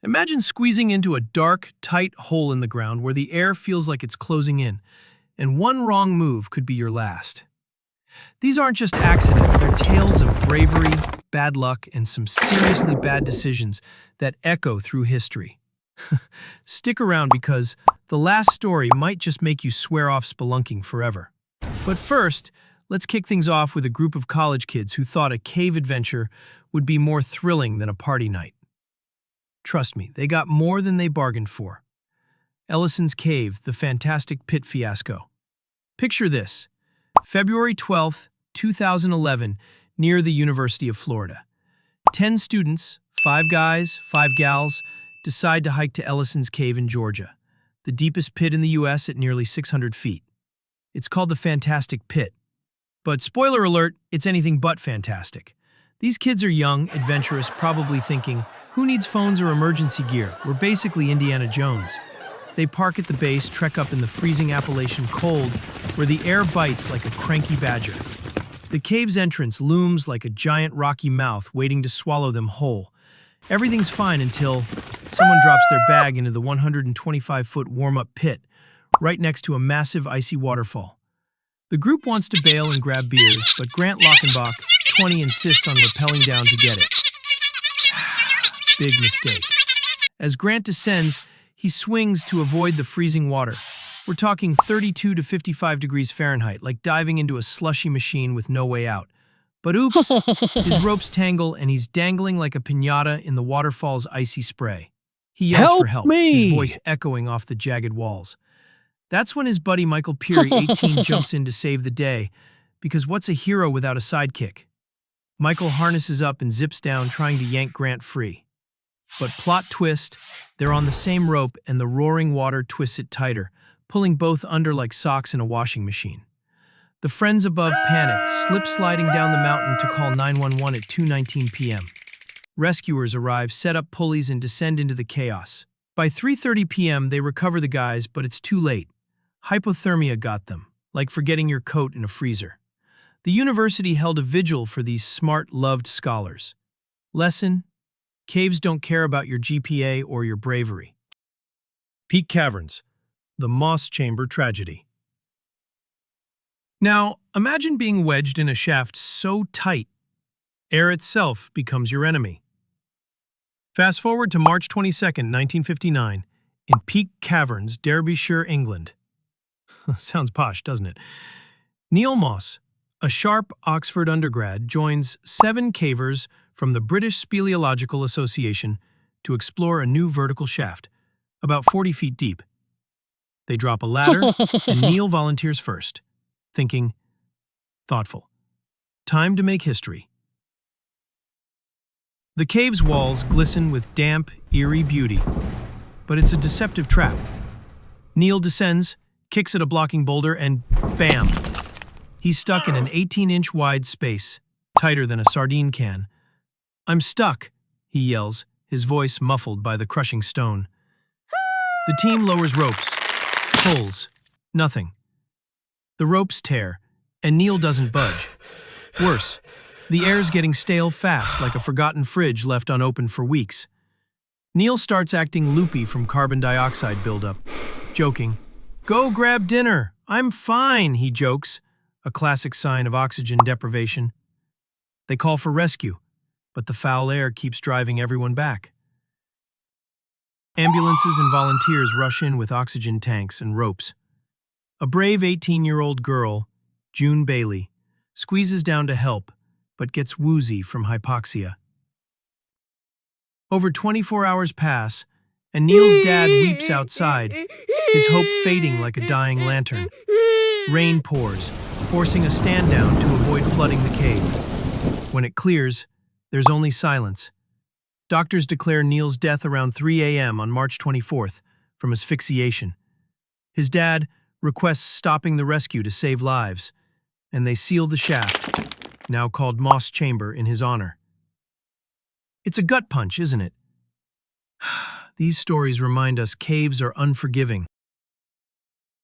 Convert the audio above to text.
Imagine squeezing into a dark, tight hole in the ground where the air feels like it's closing in, and one wrong move could be your last. These aren't just accidents, they're tales of bravery, bad luck, and some seriously bad decisions that echo through history. Stick around because the last story might just make you swear off spelunking forever. But first, let's kick things off with a group of college kids who thought a cave adventure would be more thrilling than a party night. Trust me, they got more than they bargained for. Ellison's Cave, the fantastic pit fiasco. Picture this: February 12th, 2011, near the University of Florida. 10 students, 5 guys, 5 gals, decide to hike to Ellison's Cave in Georgia, the deepest pit in the U.S. at nearly 600 feet. It's called the Fantastic Pit. But spoiler alert, it's anything but fantastic. These kids are young, adventurous, probably thinking, who needs phones or emergency gear? We're basically Indiana Jones. They park at the base, trek up in the freezing Appalachian cold, where the air bites like a cranky badger. The cave's entrance looms like a giant rocky mouth waiting to swallow them whole. Everything's fine until someone drops their bag into the 125-foot warm-up pit, right next to a massive icy waterfall. The group wants to bail and grab beers, but Grant Lockenbach, 20, insists on rappelling down to get it. Big mistake. As Grant descends, he swings to avoid the freezing water. We're talking 32 to 55 degrees Fahrenheit, like diving into a slushy machine with no way out. But oops, his ropes tangle and he's dangling like a piñata in the waterfall's icy spray. He yells for help, his voice echoing off the jagged walls. That's when his buddy Michael Peary, 18, jumps in to save the day, because what's a hero without a sidekick? Michael harnesses up and zips down, trying to yank Grant free. But plot twist, they're on the same rope and the roaring water twists it tighter, pulling both under like socks in a washing machine. The friends above panic, slip-sliding down the mountain to call 911 at 2:19 p.m. Rescuers arrive, set up pulleys, and descend into the chaos. By 3:30 p.m., they recover the guys, but it's too late. Hypothermia got them, like forgetting your coat in a freezer. The university held a vigil for these smart, loved scholars. Lesson: caves don't care about your GPA or your bravery. Peak Caverns, the Moss Chamber Tragedy. Now, imagine being wedged in a shaft so tight, air itself becomes your enemy. Fast forward to March 22nd, 1959, in Peak Caverns, Derbyshire, England. Sounds posh, doesn't it? Neil Moss, a sharp Oxford undergrad, joins 7 cavers from the British Speleological Association to explore a new vertical shaft, about 40 feet deep. They drop a ladder, and Neil volunteers first, thinking, thoughtful. Time to make history. The cave's walls glisten with damp, eerie beauty, but it's a deceptive trap. Neil descends, kicks at a blocking boulder, and bam! He's stuck in an 18-inch wide space, tighter than a sardine can. "I'm stuck," he yells, his voice muffled by the crushing stone. The team lowers ropes, pulls, nothing. The ropes tear, and Neil doesn't budge. Worse, the air's getting stale fast, like a forgotten fridge left unopened for weeks. Neil starts acting loopy from carbon dioxide buildup, joking. "Go grab dinner, I'm fine," he jokes, a classic sign of oxygen deprivation. They call for rescue, but the foul air keeps driving everyone back. Ambulances and volunteers rush in with oxygen tanks and ropes. A brave 18-year-old girl, June Bailey, squeezes down to help, but gets woozy from hypoxia. Over 24 hours pass, and Neil's dad weeps outside, his hope fading like a dying lantern. Rain pours, forcing a stand down to avoid flooding the cave. When it clears, there's only silence. Doctors declare Neil's death around 3 a.m. on March 24th from asphyxiation. His dad requests stopping the rescue to save lives, and they seal the shaft, now called Moss Chamber, in his honor. It's a gut punch, isn't it? These stories remind us caves are unforgiving,